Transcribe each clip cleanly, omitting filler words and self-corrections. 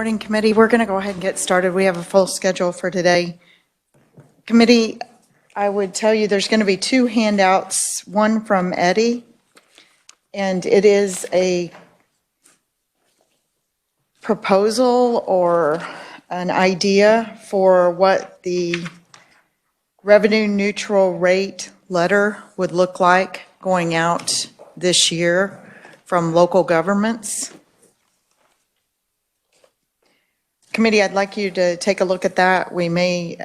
Morning, committee. We're going to go ahead and get started. We have a full schedule for today. Committee, I would tell you there's going to be two handouts, one from Eddie, and it is a proposal or an idea for what the revenue neutral rate letter would look like going out this year from local governments. Committee, I'd like you to take a look at that. We may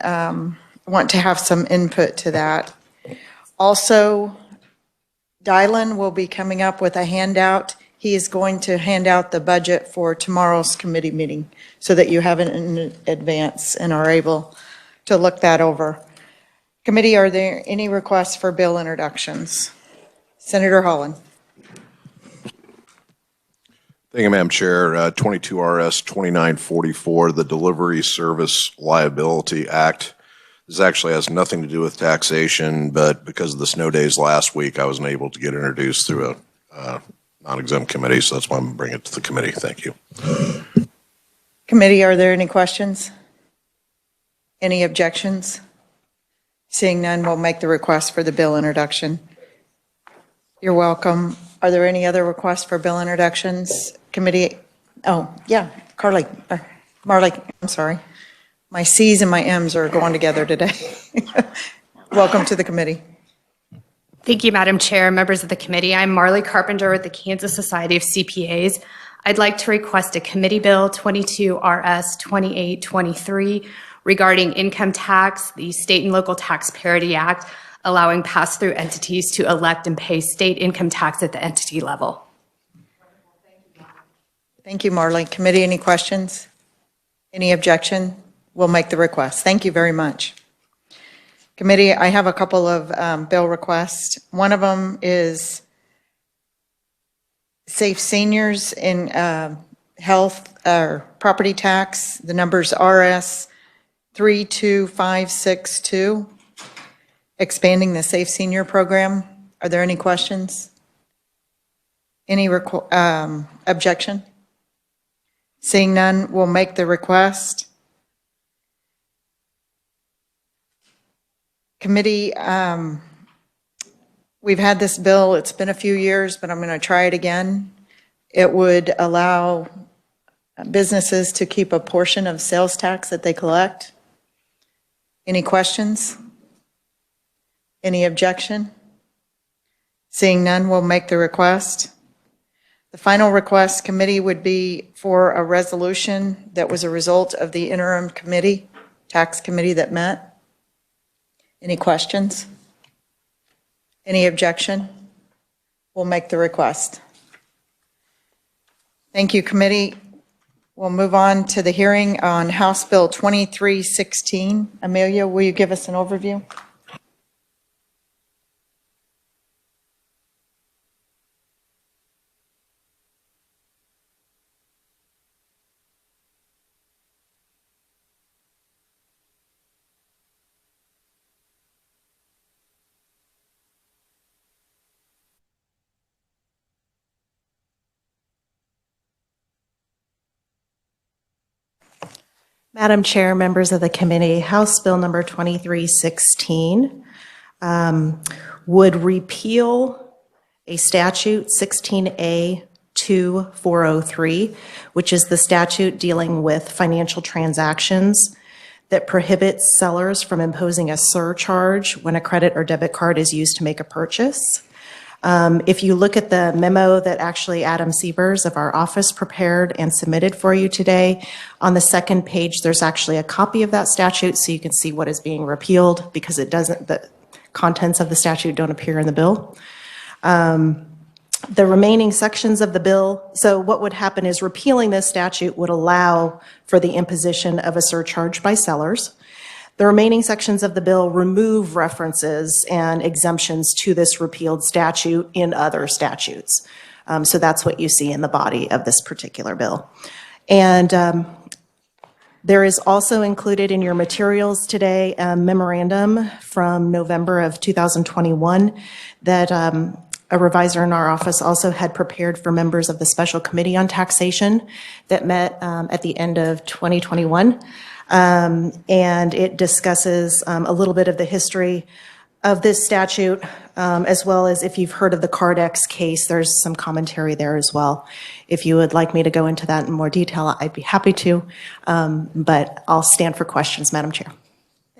want to have some input to that. Also, Dylan will be coming up with a handout. He is going to hand out the budget for tomorrow's committee meeting so that you have it in advance and are able to look that over. Committee, are there any requests for bill introductions? Senator Holland. Thank you, Madam Chair. 22 RS 2944, the Delivery Service Liability Act. This actually has nothing to do with taxation, but because of the snow days last week, I wasn't able to get introduced through a non-exempt committee, so that's why I'm going to bring it to the committee. Thank you. Committee, are there any questions? Any objections? Seeing none, we'll make the request for the bill introduction. You're welcome. Are there any other requests for bill introductions? Committee, oh, yeah, Marley, I'm sorry. My C's and my M's are going together today. Welcome to the committee. Thank you, Madam Chair, members of the committee. I'm Marley Carpenter with the Kansas Society of CPAs. I'd like to request a committee bill 22 RS 2823 regarding income tax, the State and Local Tax Parity Act, allowing pass-through entities to elect and pay state income tax at the entity level. Thank you, Marley. Committee, any questions? Any objection? We'll make the request. Thank you very much. Committee, I have a couple of bill requests. One of them is Safe Seniors in health or property tax. The number's RS 32562. Expanding the Safe Senior program. Are there any questions? Any objection? Seeing none, we'll make the request. Committee, we've had this bill, it's been a few years, but I'm going to try it again. It would allow businesses to keep a portion of sales tax that they collect. Any questions? Any objection? Seeing none, we'll make the request. The final request, committee, would be for a resolution that was a result of the interim committee, tax committee that met. Any questions? Any objection? We'll make the request. Thank you, committee. We'll move on to the hearing on House Bill 2316. Amelia, will you give us an overview? Madam Chair, members of the committee, House Bill number 2316 would repeal a statute 16A2403, which is the statute dealing with financial transactions that prohibits sellers from imposing a surcharge when a credit or debit card is used to make a purchase. If you look at the memo that actually Adam Siebers of our office prepared and submitted for you today, on the second page, there's actually a copy of that statute so you can see what is being repealed because it doesn't, the contents of the statute don't appear in the bill. The remaining sections of the bill, so what would happen is repealing this statute would allow for the imposition of a surcharge by sellers. The remaining sections of the bill remove references and exemptions to this repealed statute in other statutes. So that's what you see in the body of this particular bill. And there is also included in your materials today a memorandum from November of 2021 that a revisor in our office also had prepared for members of the Special Committee on Taxation that met at the end of 2021. And it discusses a little bit of the history of this statute, as well as if you've heard of the Cardex case, there's some commentary there as well. If you would like me to go into that in more detail, I'd be happy to, but I'll stand for questions, Madam Chair.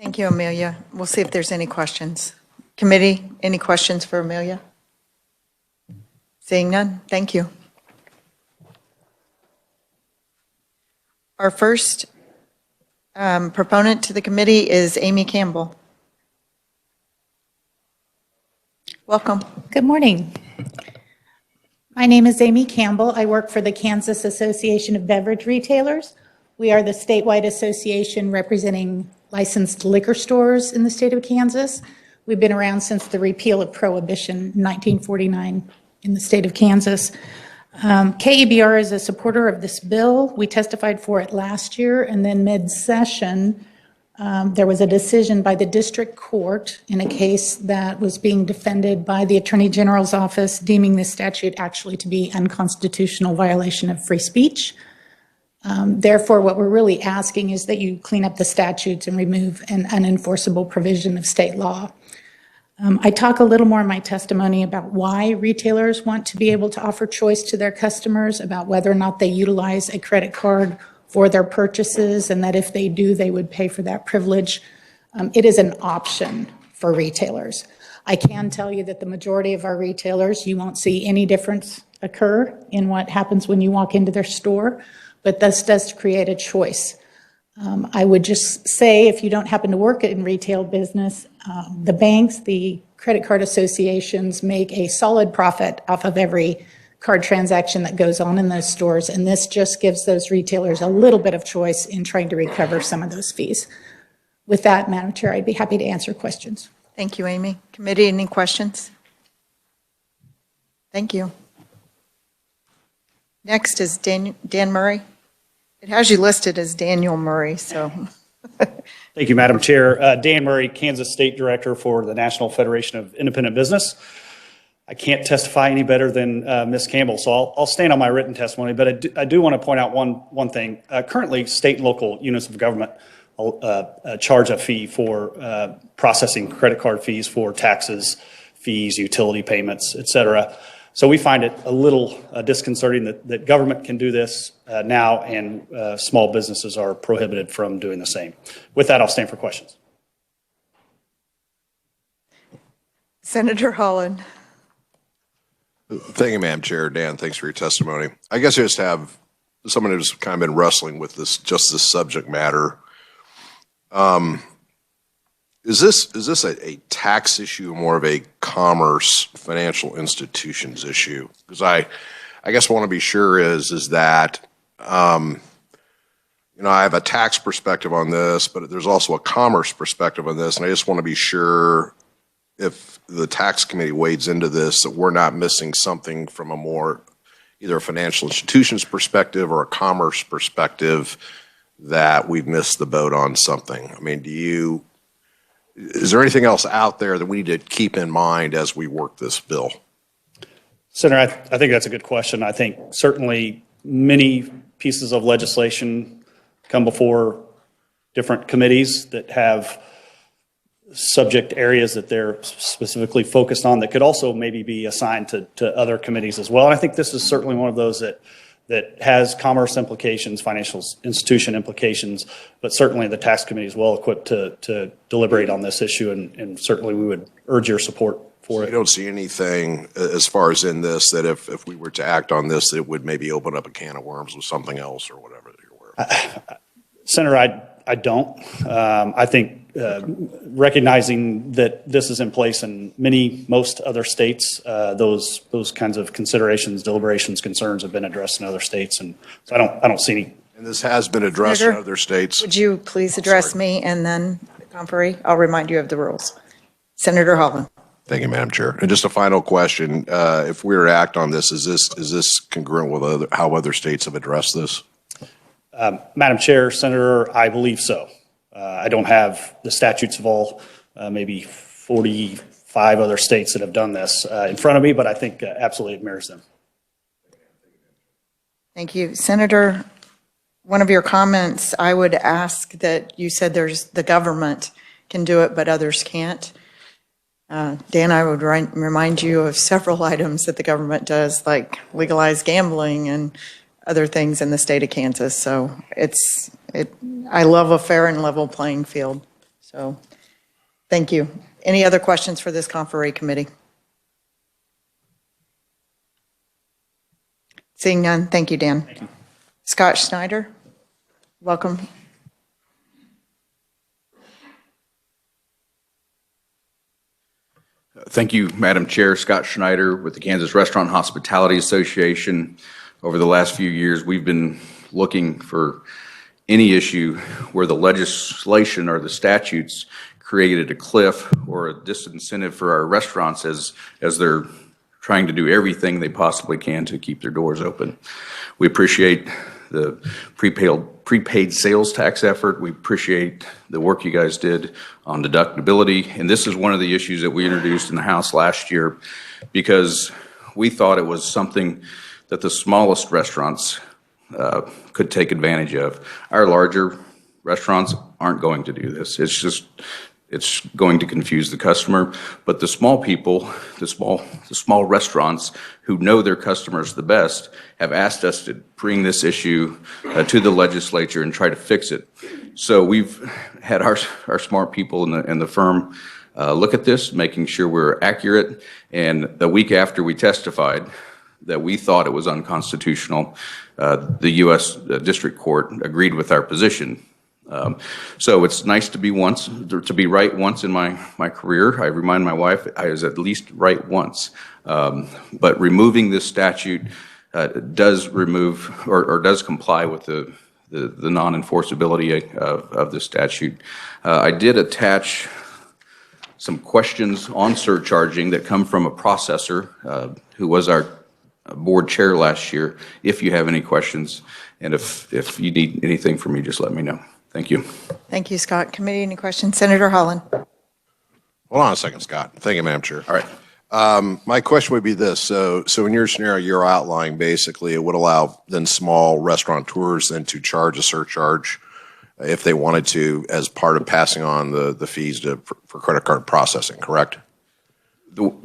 Thank you, Amelia. We'll see if there's any questions. Committee, any questions for Amelia? Seeing none, thank you. Our first proponent to the committee is Amy Campbell. Welcome. Good morning. My name is Amy Campbell. I work for the Kansas Association of Beverage Retailers. We are the statewide association representing licensed liquor stores in the state of Kansas. We've been around since the repeal of Prohibition in 1949 in the state of Kansas. KEBR is a supporter of this bill. We testified for it last year, and then mid-session, there was a decision by the district court in a case that was being defended by the Attorney General's office, deeming this statute actually to be unconstitutional violation of free speech. Therefore, what we're really asking is that you clean up the statutes and remove an unenforceable provision of state law. I talk a little more in my testimony about why retailers want to be able to offer choice to their customers about whether or not they utilize a credit card for their purchases, and that if they do, they would pay for that privilege. It is an option for retailers. I can tell you that the majority of our retailers, you won't see any difference occur in what happens when you walk into their store, but this does create a choice. I would just say, if you don't happen to work in retail business, the banks, the credit card associations make a solid profit off of every card transaction that goes on in those stores, and this just gives those retailers a little bit of choice in trying to recover some of those fees. With that, Madam Chair, I'd be happy to answer questions. Thank you, Amy. Committee, any questions? Thank you. Next is Dan Murray. It has you listed as Daniel Murray, so. Thank you, Madam Chair. Dan Murray, Kansas State Director for the National Federation of Independent Business. I can't testify any better than Ms. Campbell, so I'll stand on my written testimony, but I do want to point out one thing. Currently, state and local units of government charge a fee for processing credit card fees for taxes, fees, utility payments, et cetera. So we find it a little disconcerting that government can do this now, and small businesses are prohibited from doing the same. With that, I'll stand for questions. Senator Holland. Thank you, Madam Chair. Dan, thanks for your testimony. I guess I just have someone who's kind of been wrestling with this subject matter. Is this a tax issue, or more of a commerce financial institutions issue? Because I guess I want to be sure is that I have a tax perspective on this, but there's also a commerce perspective on this, and I just want to be sure if the tax committee wades into this that we're not missing something from a more either a financial institutions perspective or a commerce perspective, that we've missed the boat on something. I mean, is there anything else out there that we need to keep in mind as we work this bill? Senator, I think that's a good question. I think certainly many pieces of legislation come before different committees that have subject areas that they're specifically focused on that could also maybe be assigned to other committees as well. And I think this is certainly one of those that has commerce implications, financial institution implications, but certainly the tax committee is well equipped to deliberate on this issue, and certainly we would urge your support for it. You don't see anything as far as in this that if we were to act on this, it would maybe open up a can of worms with something else or whatever that you're aware of? Senator, I don't. I think recognizing that this is in place in most other states, those kinds of considerations, deliberations, concerns have been addressed in other states, and so I don't see any. And this has been addressed Senator, in other states. Would you please address me and then the conferee? I'll remind you of the rules. Senator Holland. Thank you, Madam Chair. And just a final question: if we were to act on this, is this congruent with how other states have addressed this? Madam Chair, Senator, I believe so. I don't have the statutes of all maybe 45 5 other states that have done this in front of me, but I think absolutely it mirrors them. Thank you. Senator, one of your comments, I would ask that you said the government can do it, but others can't. Dan, I would remind you of several items that the government does, like legalize gambling and other things in the state of Kansas. So I love a fair and level playing field. So thank you. Any other questions for this Conferee Committee? Seeing none, thank you, Dan. Thank you. Scott Schneider, welcome. Thank you, Madam Chair. Scott Schneider with the Kansas Restaurant Hospitality Association. Over the last few years, we've been looking for any issue where the legislation or the statutes created a cliff or a disincentive for our restaurants as they're trying to do everything they possibly can to keep their doors open. We appreciate the prepaid sales tax effort. We appreciate the work you guys did on deductibility. And this is one of the issues that we introduced in the House last year because we thought it was something that the smallest restaurants could take advantage of. Our larger restaurants aren't going to do this. It's going to confuse the customer, but the small people, the small restaurants who know their customers the best have asked us to bring this issue to the legislature and try to fix it. So we've had our smart people in the firm look at this, making sure we're accurate, and the week after we testified that we thought it was unconstitutional, the U.S. District Court agreed with our position. So it's nice to be right once in my career. I remind my wife I was at least right once. But removing this statute does remove or does comply with the non-enforceability of the statute. I did attach some questions on surcharging that come from a processor who was our board chair last year. If you have any questions, and if you need anything from me, just let me know. Thank you. Thank you, Scott. Committee, any questions? Senator Holland. Hold on a second, Scott. Thank you, Madam Chair. All right. My question would be this. So in your scenario, you're outlining basically it would allow then small restaurateurs then to charge a surcharge if they wanted to as part of passing on the fees for credit card processing, correct?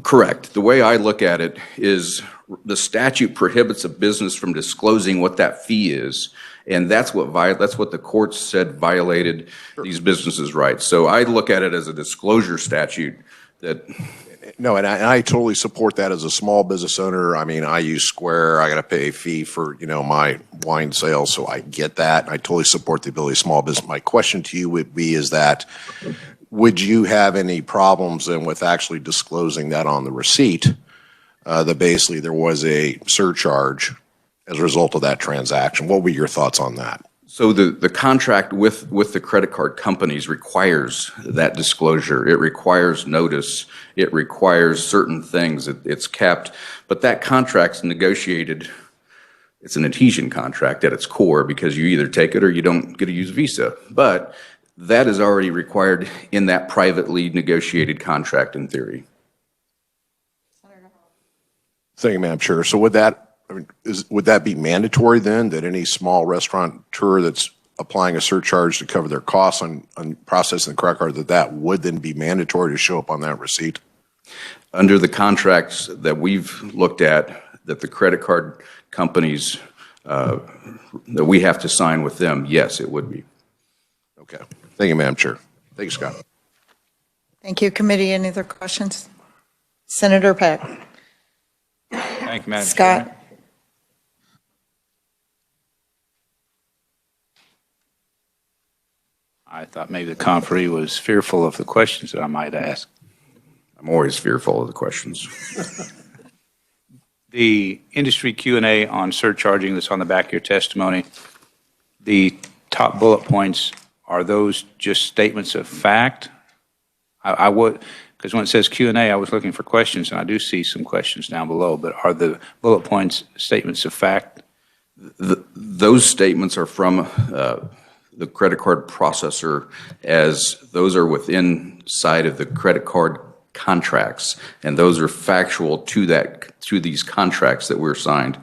Correct. The way I look at it is the statute prohibits a business from disclosing what that fee is, and that's what the courts said violated these businesses' rights. So I look at it as a disclosure statute that. No, and I totally support that as a small business owner. I mean, I use Square. I got to pay a fee for, my wine sales, so I get that. I totally support the ability of small business. My question to you would be is that would you have any problems then with actually disclosing that on the receipt, that basically there was a surcharge as a result of that transaction? What were your thoughts on that? So the contract with the credit card companies requires that disclosure. It requires notice. It requires certain things. It's capped. But that contract's negotiated. It's an adhesion contract at its core because you either take it or you don't get to use Visa. But that is already required in that privately negotiated contract in theory. Thank you, Madam Chair. So would that be mandatory then that any small restaurateur that's applying a surcharge to cover their costs on processing the credit card, that would then be mandatory to show up on that receipt? Under the contracts that we've looked at, that the credit card companies, that we have to sign with them, yes, it would be. Okay. Thank you, Madam Chair. Thank you, Scott. Thank you. Committee, any other questions? Senator Peck. Thank you, Madam Scott. Chairman. I thought maybe the conferee was fearful of the questions that I might ask. I'm always fearful of the questions. The industry Q&A on surcharging that's on the back of your testimony, the top bullet points, are those just statements of fact? I would, because when it says Q&A, I was looking for questions, and I do see some questions down below, but are the bullet points statements of fact? Those statements are from the credit card processor, as those are within side of the credit card contracts, and those are factual to these contracts that were signed.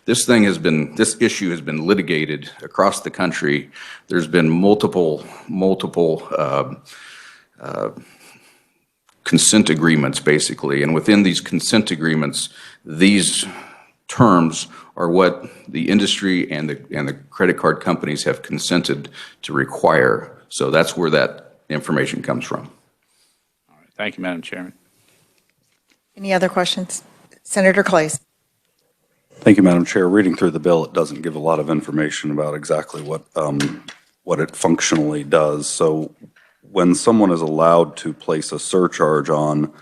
This issue has been litigated across the country. There's been multiple consent agreements, basically, and within these consent agreements, these terms are what the industry and the credit card companies have consented to require. So that's where that information comes from. Thank you, Madam Chairman. Any other questions? Senator Clays. Thank you, Madam Chair. Reading through the bill, it doesn't give a lot of information about exactly what it functionally does. So when someone is allowed to place a surcharge on,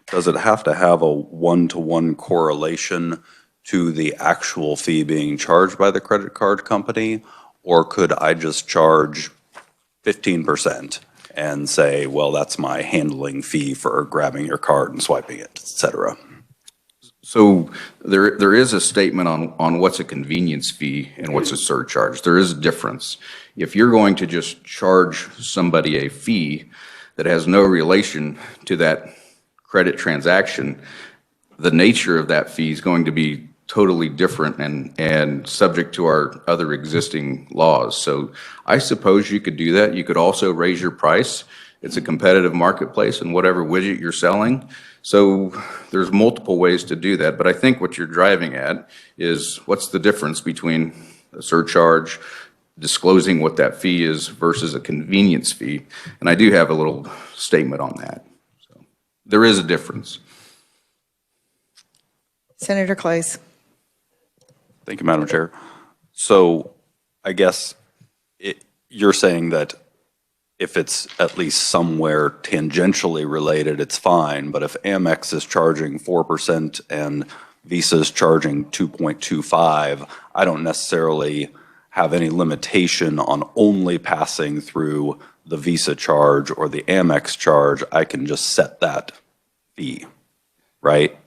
does it have to have a one-to-one correlation to the actual fee being charged by the credit card company? Or could I just charge 15% and say, well, that's my handling fee for grabbing your card and swiping it, et cetera? So there is a statement on what's a convenience fee and what's a surcharge. There is a difference. If you're going to just charge somebody a fee that has no relation to that credit transaction, the nature of that fee is going to be totally different and subject to our other existing laws. So I suppose you could do that. You could also raise your price. It's a competitive marketplace in whatever widget you're selling. So there's multiple ways to do that. But I think what you're driving at is what's the difference between a surcharge, disclosing what that fee is versus a convenience fee. And I do have a little statement on that. So there is a difference. Senator Clays. Thank you, Madam Chair. So I guess you're saying that if it's at least somewhere tangentially related, it's fine. But if Amex is charging 4% and Visa is charging 2.25, I don't necessarily have any limitation on only passing through the Visa charge or the Amex charge. I can just set that fee, right?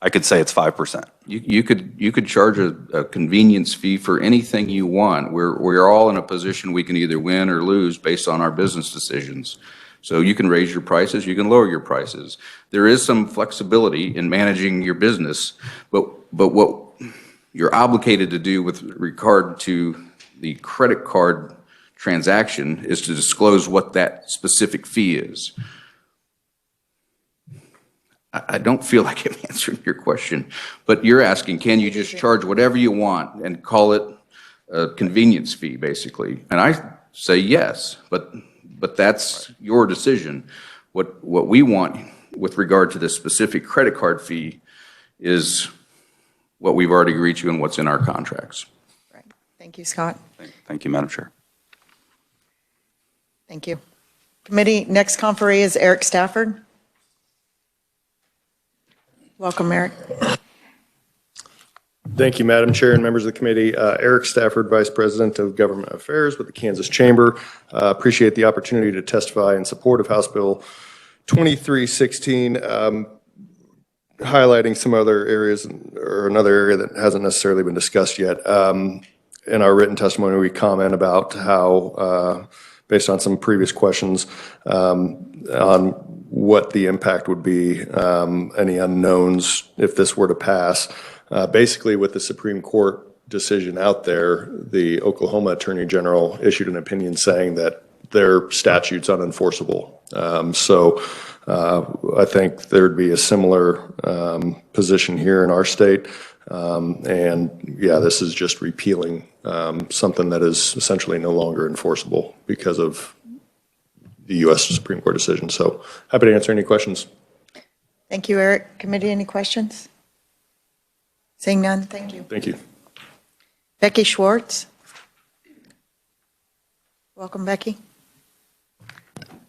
I could say it's 5%. You could charge a convenience fee for anything you want. We're all in a position we can either win or lose based on our business decisions. So you can raise your prices, you can lower your prices. There is some flexibility in managing your business, but what you're obligated to do with regard to the credit card transaction is to disclose what that specific fee is. I don't feel like I'm answering your question, but you're asking, can you just charge whatever you want and call it a convenience fee, basically? And I say yes, but that's your decision. What we want with regard to the specific credit card fee is what we've already agreed to and what's in our contracts. Right. Thank you, Scott. Thank you, Madam Chair. Thank you. Committee, next conferee is Eric Stafford. Welcome, Eric. Thank you, Madam Chair and members of the committee. Eric Stafford, Vice President of Government Affairs with the Kansas Chamber. Appreciate the opportunity to testify in support of House Bill 2316, highlighting some other areas, or another area that hasn't necessarily been discussed yet. In our written testimony, we comment about how, based on some previous questions, on what the impact would be, any unknowns if this were to pass. Basically, with the Supreme Court decision out there, the Oklahoma Attorney General issued an opinion saying that their statute's unenforceable. So I think there'd be a similar position here in our state. And yeah, this is just repealing something that is essentially no longer enforceable because of the U.S. Supreme Court decision. So happy to answer any questions. Thank you, Eric. Committee, any questions? Seeing none, thank you. Thank you. Becky Schwartz. Welcome, Becky.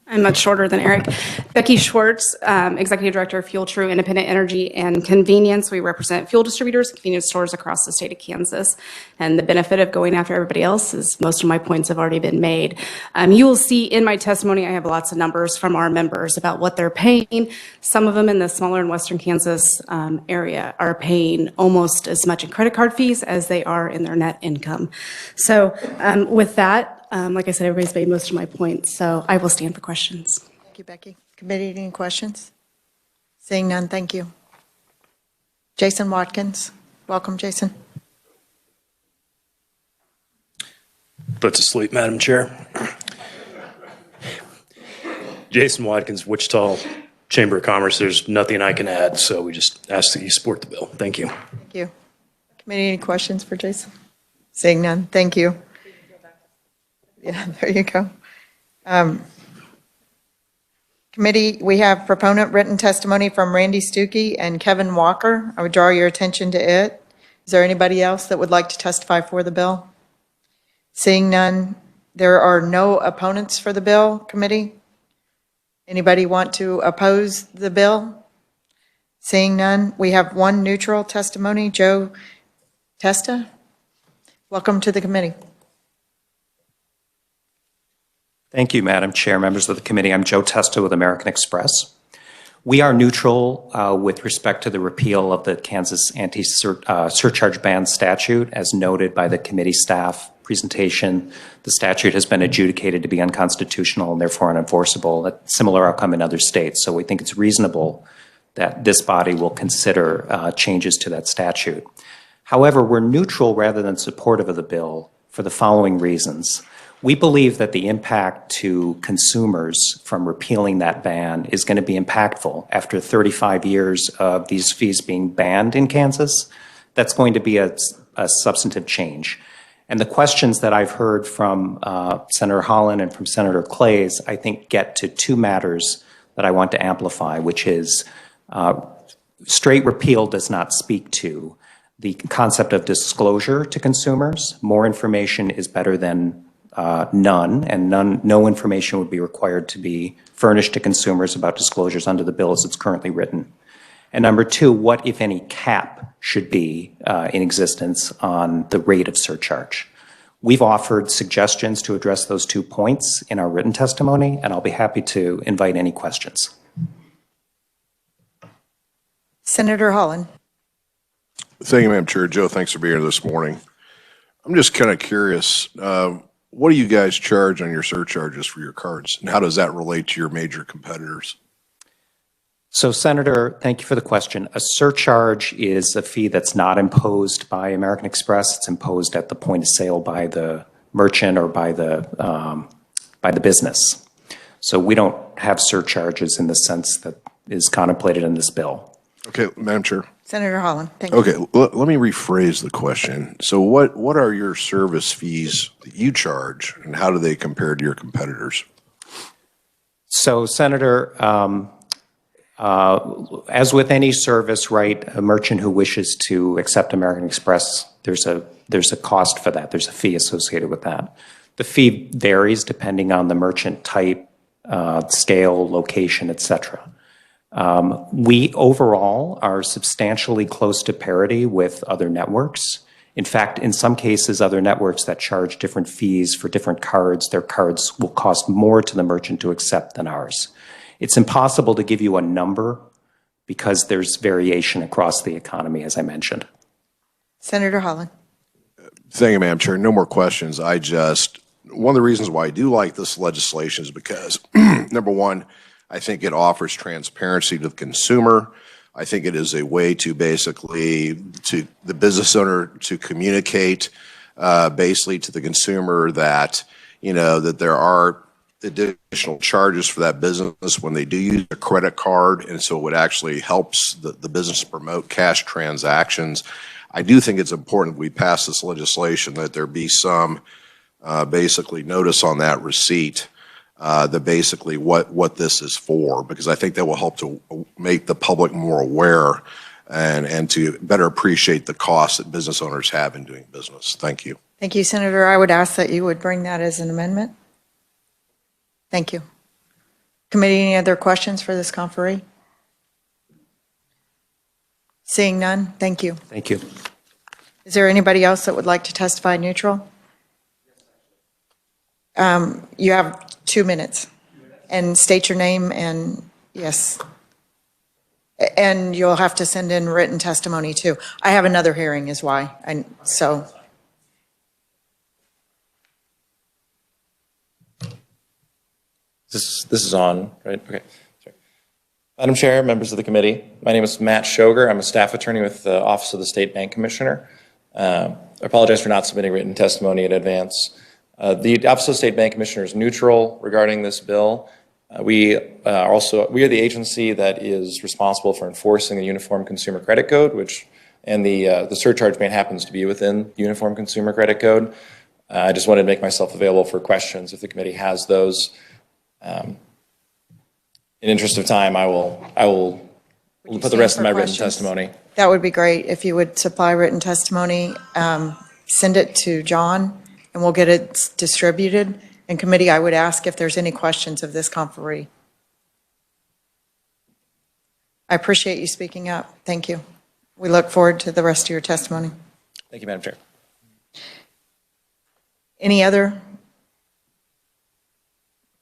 I'm much shorter than Eric. Becky Schwartz, Executive Director of Fuel True Independent Energy and Convenience. We represent fuel distributors, convenience stores across the state of Kansas. And the benefit of going after everybody else is most of my points have already been made. You will see in my testimony, I have lots of numbers from our members about what they're paying. Some of them in the smaller and western Kansas area are paying almost as much in credit card fees as they are in their net income. So with that, like I said, everybody's made most of my points, so I will stand for questions. Thank you, Becky. Committee, any questions? Seeing none, thank you. Jason Watkins, welcome, Jason. Put to sleep, Madam Chair. Jason Watkins, Wichita Chamber of Commerce. There's nothing I can add, so we just ask that you support the bill. Thank you. Thank you. Committee, any questions for Jason? Seeing none, thank you. Yeah, there you go. Committee, we have proponent written testimony from Randy Stuckey and Kevin Walker. I would draw your attention to it. Is there anybody else that would like to testify for the bill? Seeing none, there are no opponents for the bill, committee? Anybody want to oppose the bill? Seeing none, we have one neutral testimony, Joe Testa. Welcome to the committee. Thank you, Madam Chair, members of the committee. I'm Joe Testa with American Express. We are neutral with respect to the repeal of the Kansas anti-surcharge ban statute. As noted by the committee staff presentation, the statute has been adjudicated to be unconstitutional and therefore unenforceable. A similar outcome in other states. So we think it's reasonable that this body will consider changes to that statute. However, we're neutral rather than supportive of the bill for the following reasons. We believe that the impact to consumers from repealing that ban is going to be impactful. After 35 years of these fees being banned in Kansas, that's going to be a substantive change. And the questions that I've heard from Senator Holland and from Senator Clays, I think, get to two matters that I want to amplify, which is straight repeal does not speak to the concept of disclosure to consumers. More information is better than none, and no information would be required to be furnished to consumers about disclosures under the bill as it's currently written. And number two, what, if any, cap should be in existence on the rate of surcharge? We've offered suggestions to address those 2 points in our written testimony, and I'll be happy to invite any questions. Senator Holland. Thank you, Madam Chair. Joe, thanks for being here this morning. I'm just kind of curious, what do you guys charge on your surcharges for your cards, and how does that relate to your major competitors? So, Senator, thank you for the question. A surcharge is a fee that's not imposed by American Express. It's imposed at the point of sale by the merchant or by the business. So we don't have surcharges in the sense that is contemplated in this bill. Okay, Madam Chair. Senator Holland, thank you. Okay, let me rephrase the question. So what are your service fees that you charge, and how do they compare to your competitors? So, Senator, as with any service, right, a merchant who wishes to accept American Express, there's a cost for that. There's a fee associated with that. The fee varies depending on the merchant type, scale, location, et cetera. We overall are substantially close to parity with other networks. In fact, in some cases, other networks that charge different fees for different cards, their cards will cost more to the merchant to accept than ours. It's impossible to give you a number because there's variation across the economy, as I mentioned. Senator Holland. Thank you, Madam Chair. No more questions. One of the reasons why I do like this legislation is because, number one, I think it offers transparency to the consumer. I think it is a way to basically, to the business owner to communicate basically to the consumer that, that there are additional charges for that business when they do use a credit card, and so it actually helps the business promote cash transactions. I do think it's important we pass this legislation that there be some basically notice on that receipt that basically what this is for, because I think that will help to make the public more aware and to better appreciate the costs that business owners have in doing business. Thank you. Thank you, Senator. I would ask that you would bring that as an amendment. Thank you. Committee, any other questions for this conferee? Seeing none, thank you. Thank you. Is there anybody else that would like to testify neutral? You have 2 minutes, and state your name and yes. And you'll have to send in written testimony too. I have another hearing is why, so. This is on, right? Okay. Sorry. Madam Chair, members of the committee, my name is Matt Shoger. I'm a staff attorney with the Office of the State Bank Commissioner. I apologize for not submitting written testimony in advance. The Office of the State Bank Commissioner is neutral regarding this bill. We are the agency that is responsible for enforcing the Uniform Consumer Credit Code, and the surcharge ban happens to be within the Uniform Consumer Credit Code. I just wanted to make myself available for questions if the committee has those. In interest of time, I will put the rest of my written testimony. That would be great if you would supply written testimony. Send it to John, and we'll get it distributed. In committee, I would ask if there's any questions of this conferee. I appreciate you speaking up. Thank you. We look forward to the rest of your testimony. Thank you, Madam Chair. Any other?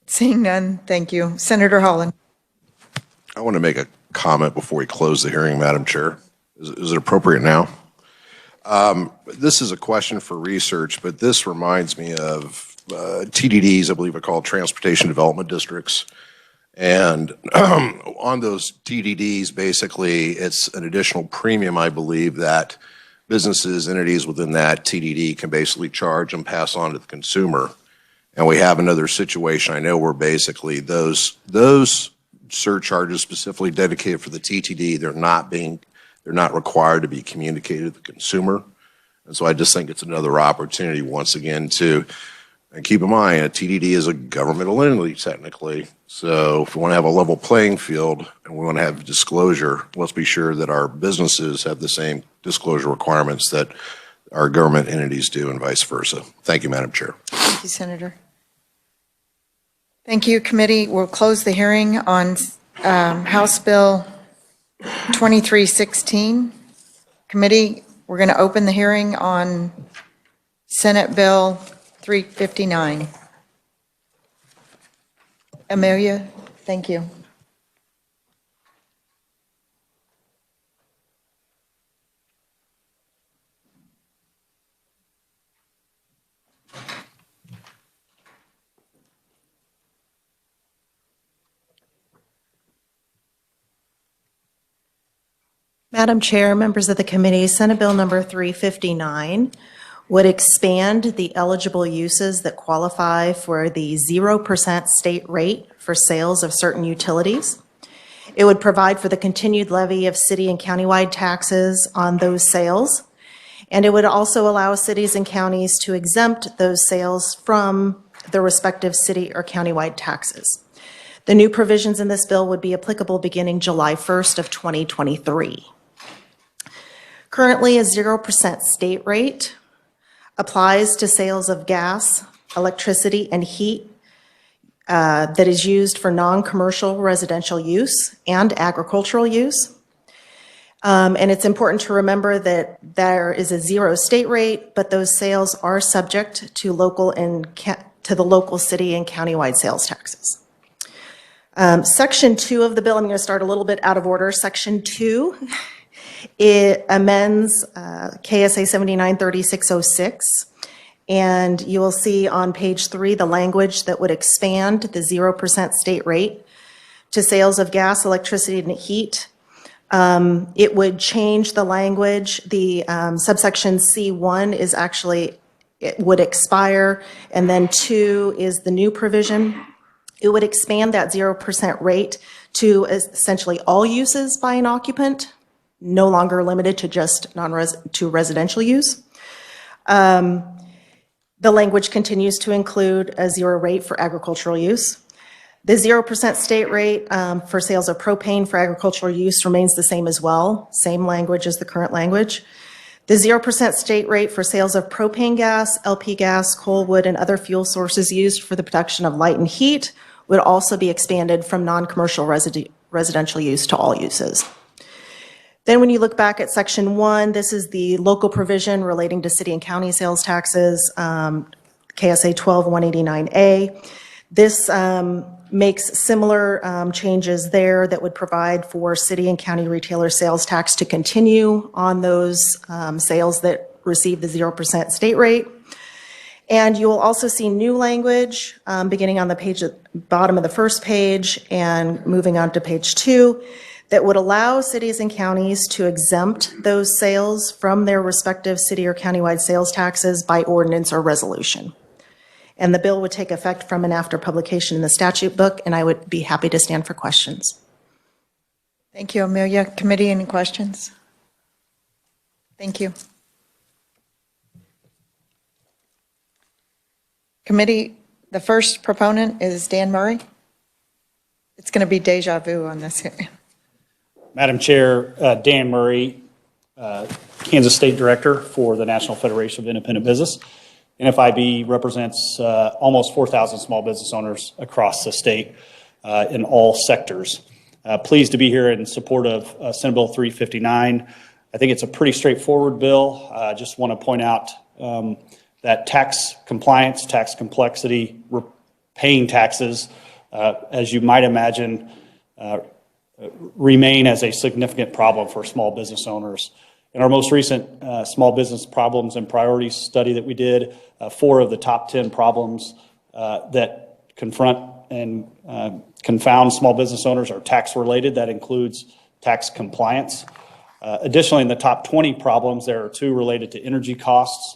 Seeing none, thank you. Senator Holland. I want to make a comment before we close the hearing, Madam Chair. Is it appropriate now? This is a question for research, but this reminds me of TDDs, I believe are called Transportation Development Districts. And on those TDDs, basically, it's an additional premium, I believe, that businesses, entities within that TDD can basically charge and pass on to the consumer. And we have another situation, I know, where basically those surcharges specifically dedicated for the TTD, they're not required to be communicated to the consumer. And so I just think it's another opportunity once again and keep in mind, a TDD is a governmental entity technically. So if we want to have a level playing field and we want to have disclosure, let's be sure that our businesses have the same disclosure requirements that our government entities do and vice versa. Thank you, Madam Chair. Thank you, Senator. Thank you, committee. We'll close the hearing on House Bill 2316. Committee, we're going to open the hearing on Senate Bill 359. Amelia, thank you. Madam Chair, members of the committee, Senate Bill number 359 would expand the eligible uses that qualify for the 0% state rate for sales of certain utilities. It would provide for the continued levy of city and countywide taxes on those sales. And it would also allow cities and counties to exempt those sales from the respective city or countywide taxes. The new provisions in this bill would be applicable beginning July 1st of 2023. Currently, a 0% state rate applies to sales of gas, electricity, and heat that is used for non-commercial residential use and agricultural use. And it's important to remember that there is a 0 state rate, but those sales are subject to the local city and countywide sales taxes. Section 2 of the bill, I'm going to start a little bit out of order. Section 2, it amends KSA 793606, and you will see on page 3 the language that would expand the 0% state rate to sales of gas, electricity, and heat. It would change the language. The subsection C1 is actually, it would expire, and then 2 is the new provision. It would expand that 0% rate to essentially all uses by an occupant, no longer limited to just to residential use. The language continues to include a 0 rate for agricultural use. The 0% state rate for sales of propane for agricultural use remains the same as well, same language as the current language. The 0% state rate for sales of propane gas, LP gas, coal, wood, and other fuel sources used for the production of light and heat would also be expanded from non-commercial residential use to all uses. Then when you look back at section 1, this is the local provision relating to city and county sales taxes, KSA 12189A. This makes similar changes there that would provide for city and county retailer sales tax to continue on those sales that receive the 0% state rate. And you will also see new language beginning on the page at the bottom of the first page and moving on to page 2 that would allow cities and counties to exempt those sales from their respective city or countywide sales taxes by ordinance or resolution. And the bill would take effect from and after publication in the statute book, and I would be happy to stand for questions. Thank you, Amelia. Committee, any questions? Thank you. Committee, the first proponent is Dan Murray. It's going to be deja vu on this. Madam Chair, Dan Murray, Kansas State Director for the National Federation of Independent Business. NFIB represents almost 4,000 small business owners across the state in all sectors. Pleased to be here in support of Senate Bill 359. I think it's a pretty straightforward bill. I just want to point out that tax compliance, tax complexity, paying taxes, as you might imagine, remain as a significant problem for small business owners. In our most recent small business problems and priorities study that we did, 4 of the top 10 problems that confront and confound small business owners are tax related. That includes tax compliance. Additionally, in the top 20 problems, there are 2 related to energy costs,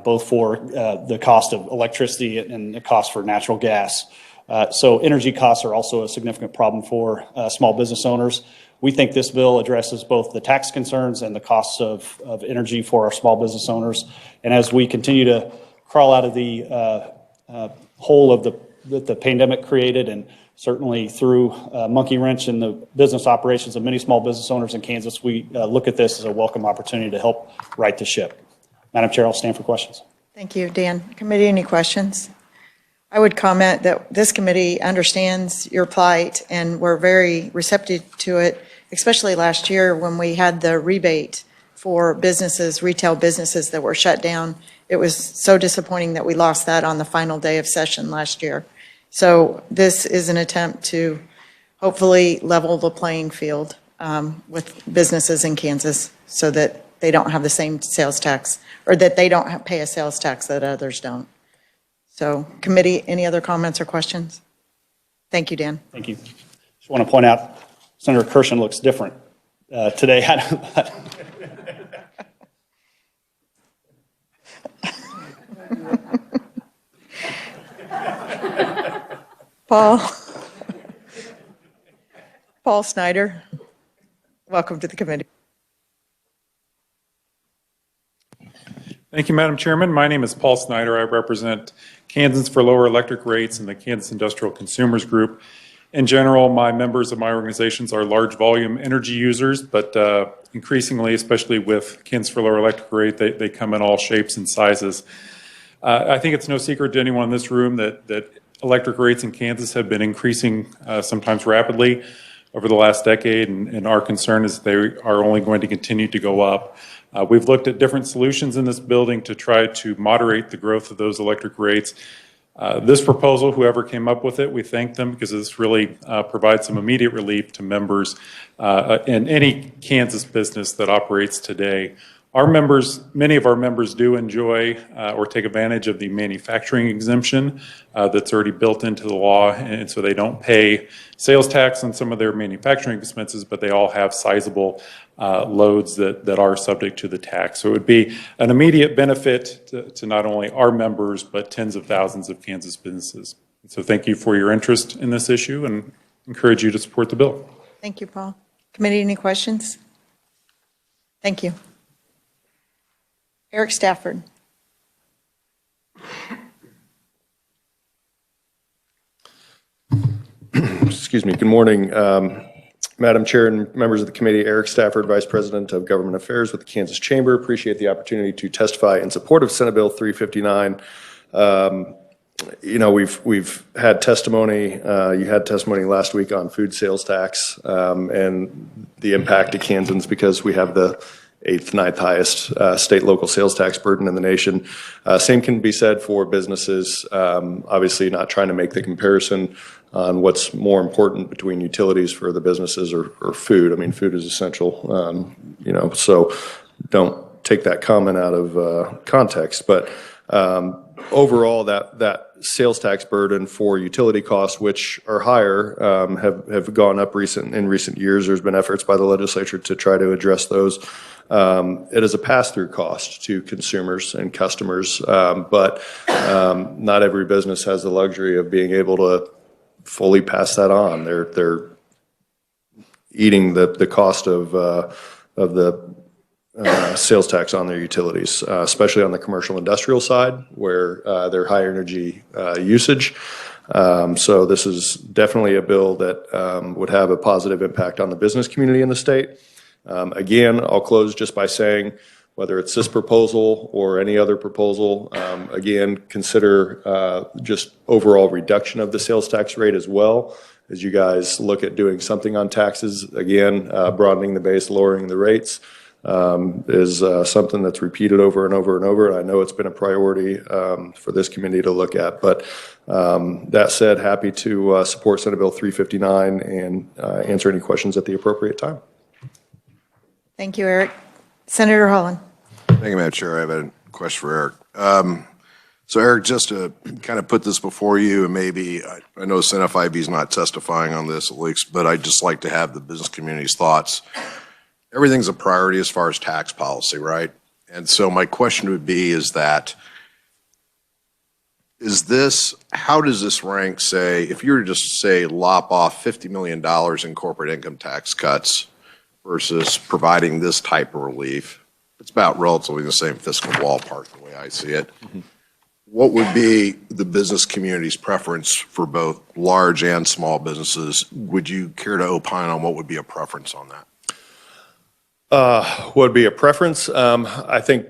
both for the cost of electricity and the cost for natural gas. So energy costs are also a significant problem for small business owners. We think this bill addresses both the tax concerns and the costs of energy for our small business owners. And as we continue to crawl out of the hole of that the pandemic created, and certainly through monkey wrench in the business operations of many small business owners in Kansas, we look at this as a welcome opportunity to help right the ship. Madam Chair, I'll stand for questions. Thank you, Dan. Committee, any questions? I would comment that this committee understands your plight, and we're very receptive to it, especially last year when we had the rebate for businesses, retail businesses that were shut down. It was so disappointing that we lost that on the final day of session last year. So this is an attempt to hopefully level the playing field with businesses in Kansas so that they don't have the same sales tax, or that they don't pay a sales tax that others don't. So committee, any other comments or questions? Thank you, Dan. Thank you. Just want to point out Senator Kirshen looks different today. Paul Snyder, welcome to the committee. Thank you, Madam Chairman. My name is Paul Snyder. I represent Kansans for Lower Electric Rates and the Kansas Industrial Consumers Group. In general, my members of my organizations are large volume energy users, but increasingly, especially with Kansas for Lower Electric Rate, they come in all shapes and sizes. I think it's no secret to anyone in this room that electric rates in Kansas have been increasing sometimes rapidly over the last decade, and our concern is they are only going to continue to go up. We've looked at different solutions in this building to try to moderate the growth of those electric rates. This proposal, whoever came up with it, we thank them because this really provides some immediate relief to members in any Kansas business that operates today. Our members, many of our members do enjoy or take advantage of the manufacturing exemption that's already built into the law, and so they don't pay sales tax on some of their manufacturing expenses, but they all have sizable loads that are subject to the tax. So it would be an immediate benefit to not only our members, but tens of thousands of Kansas businesses. So thank you for your interest in this issue and encourage you to support the bill. Thank you, Paul. Committee, any questions? Thank you. Eric Stafford. Excuse me. Good morning, Madam Chair and members of the committee. Eric Stafford, Vice President of Government Affairs with the Kansas Chamber. Appreciate the opportunity to testify in support of Senate Bill 359. You know, we've had testimony. You had testimony last week on food sales tax and the impact to Kansans because we have the 8th, 9th highest state local sales tax burden in the nation. Same can be said for businesses. Obviously, not trying to make the comparison on what's more important between utilities for the businesses or food. I mean, food is essential, you know, so don't take that comment out of context. But overall, that sales tax burden for utility costs, which are higher, have gone up in recent years. There's been efforts by the legislature to try to address those. It is a pass-through cost to consumers and customers, but not every business has the luxury of being able to fully pass that on. They're eating the cost of the sales tax on their utilities, especially on the commercial industrial side where they're high energy usage. So this is definitely a bill that would have a positive impact on the business community in the state. Again, I'll close just by saying, whether it's this proposal or any other proposal, again, consider just overall reduction of the sales tax rate as well as you guys look at doing something on taxes. Again, broadening the base, lowering the rates is something that's repeated over and over and over. And I know it's been a priority for this committee to look at. But that said, happy to support Senate Bill 359 and answer any questions at the appropriate time. Thank you, Eric. Senator Holland. Thank you, Madam Chair. I have a question for Eric. So Eric, just to kind of put this before you, and maybe, I know Senate FIB is not testifying on this at least, but I'd just like to have the business community's thoughts. Everything's a priority as far as tax policy, right? And so my question would be how does this rank, say, if you were to just say lop off $50 million in corporate income tax cuts versus providing this type of relief, it's about relatively the same fiscal ballpark the way I see it. Mm-hmm. What would be the business community's preference for both large and small businesses? Would you care to opine on what would be a preference on that? Would be a preference. I think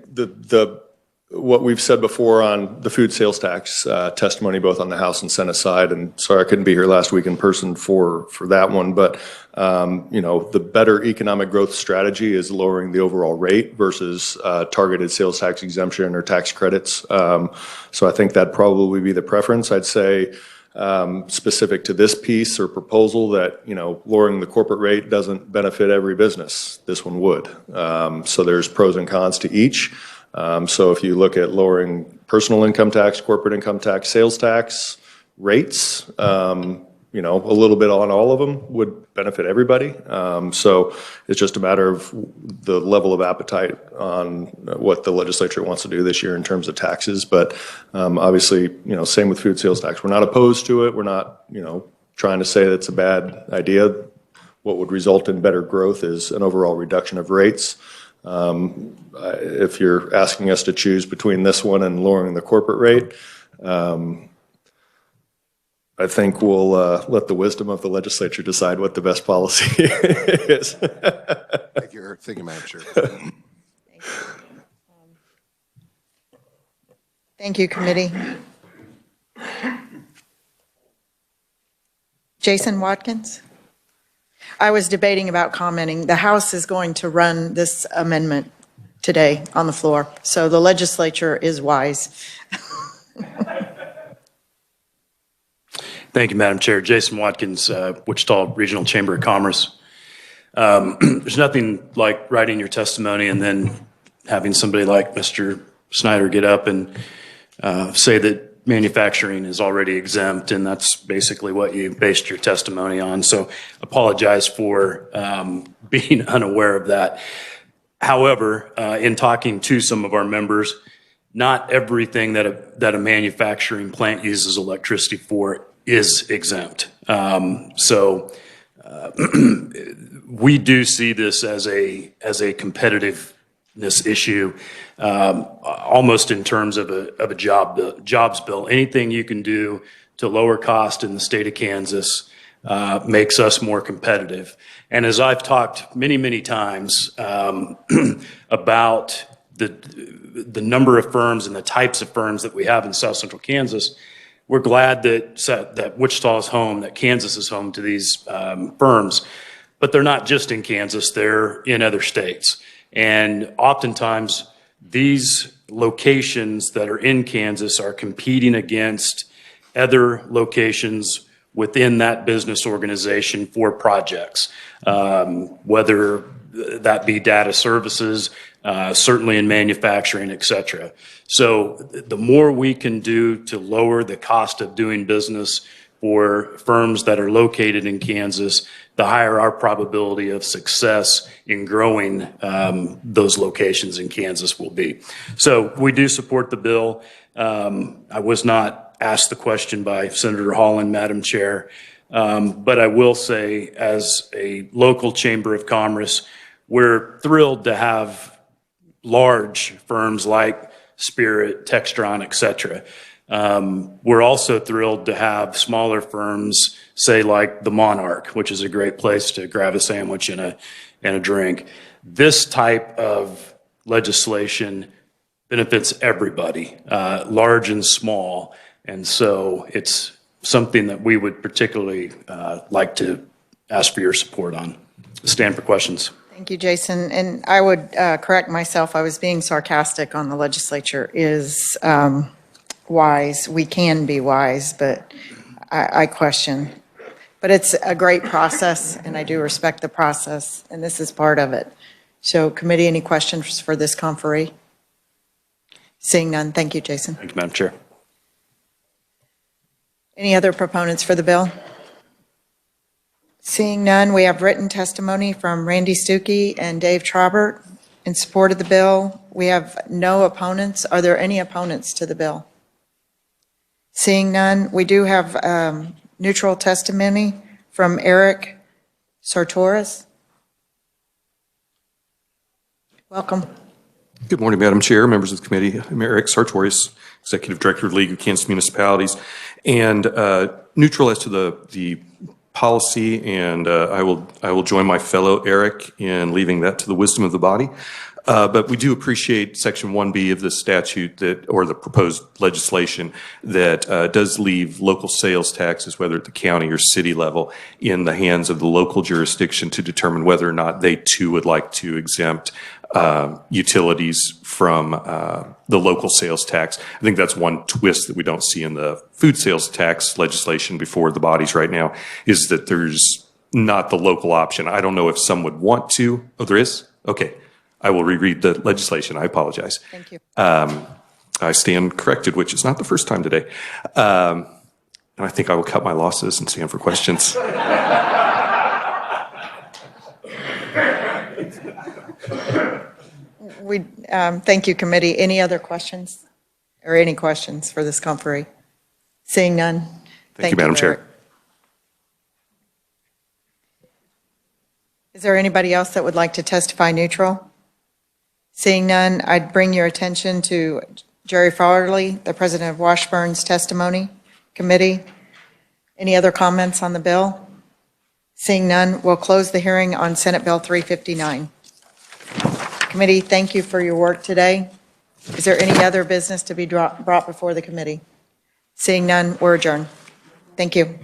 what we've said before on the food sales tax testimony, both on the House and Senate side, and sorry I couldn't be here last week in person for that one, but the better economic growth strategy is lowering the overall rate versus targeted sales tax exemption or tax credits. So I think that'd probably be the preference. I'd say specific to this piece or proposal that, lowering the corporate rate doesn't benefit every business. This one would. So there's pros and cons to each. So if you look at lowering personal income tax, corporate income tax, sales tax rates, a little bit on all of them would benefit everybody. So it's just a matter of the level of appetite on what the legislature wants to do this year in terms of taxes. But obviously, same with food sales tax. We're not opposed to it. We're not, trying to say that's a bad idea. What would result in better growth is an overall reduction of rates. If you're asking us to choose between this one and lowering the corporate rate, I think we'll let the wisdom of the legislature decide what the best policy is. Thank you, Eric. Thank you, Madam Chair. Thank you, committee. Jason Watkins? I was debating about commenting. The House is going to run this amendment today on the floor, so the legislature is wise. Thank you, Madam Chair. Jason Watkins, Wichita Regional Chamber of Commerce. There's nothing like writing your testimony and then having somebody like Mr. Snyder get up and say that manufacturing is already exempt, and that's basically what you based your testimony on. So apologize for being unaware of that. However, in talking to some of our members, not everything that a manufacturing plant uses electricity for is exempt. So we do see this as a competitiveness issue, almost in terms of a jobs bill. Anything you can do to lower cost in the state of Kansas makes us more competitive. And as I've talked many times about the number of firms and the types of firms that we have in South Central Kansas, we're glad that Wichita is home, that Kansas is home to these firms. But they're not just in Kansas, they're in other states. And oftentimes, these locations that are in Kansas are competing against other locations within that business organization for projects, whether that be data services, certainly in manufacturing, et cetera. So the more we can do to lower the cost of doing business for firms that are located in Kansas, the higher our probability of success in growing those locations in Kansas will be. So we do support the bill. I was not asked the question by Senator Holland, Madam Chair, but I will say, as a local Chamber of Commerce, we're thrilled to have large firms like Spirit, Textron, et cetera. We're also thrilled to have smaller firms, say like the Monarch, which is a great place to grab a sandwich and a drink. This type of legislation benefits everybody, large and small. And so it's something that we would particularly like to ask for your support on. Stand for questions. Thank you, Jason. And I would correct myself. I was being sarcastic on the legislature is wise. We can be wise, but I question. But it's a great process, and I do respect the process, and this is part of it. So committee, any questions for this conferee? Seeing none, thank you, Jason. Thank you, Madam Chair. Any other proponents for the bill? Seeing none, we have written testimony from Randy Stuckey and Dave Trobert in support of the bill. We have no opponents. Are there any opponents to the bill? Seeing none, we do have neutral testimony from Eric Sartoris. Welcome. Good morning, Madam Chair, members of the committee. I'm Eric Sartorius, Executive Director of League of Kansas Municipalities, and neutral as to the policy, and I will join my fellow Eric in leaving that to the wisdom of the body. But we do appreciate Section 1B of the statute or the proposed legislation that does leave local sales taxes, whether at the county or city level, in the hands of the local jurisdiction to determine whether or not they too would like to exempt utilities from the local sales tax. I think that's one twist that we don't see in the food sales tax legislation before the bodies right now, is that there's not the local option. I don't know if some would want to. Oh, there is? Okay. I will reread the legislation. I apologize. Thank you. I stand corrected, which is not the first time today. And I think I will cut my losses and stand for questions. Thank you, committee. Any other questions or any questions for this conferee? Seeing none. Thank you, Madam Chair. Eric. Is there anybody else that would like to testify neutral? Seeing none, I'd bring your attention to Jerry Farley, the president of Washburn's testimony committee. Any other comments on the bill? Seeing none, we'll close the hearing on Senate Bill 359. Committee, thank you for your work today. Is there any other business to be brought before the committee? Seeing none, we're adjourned. Thank you.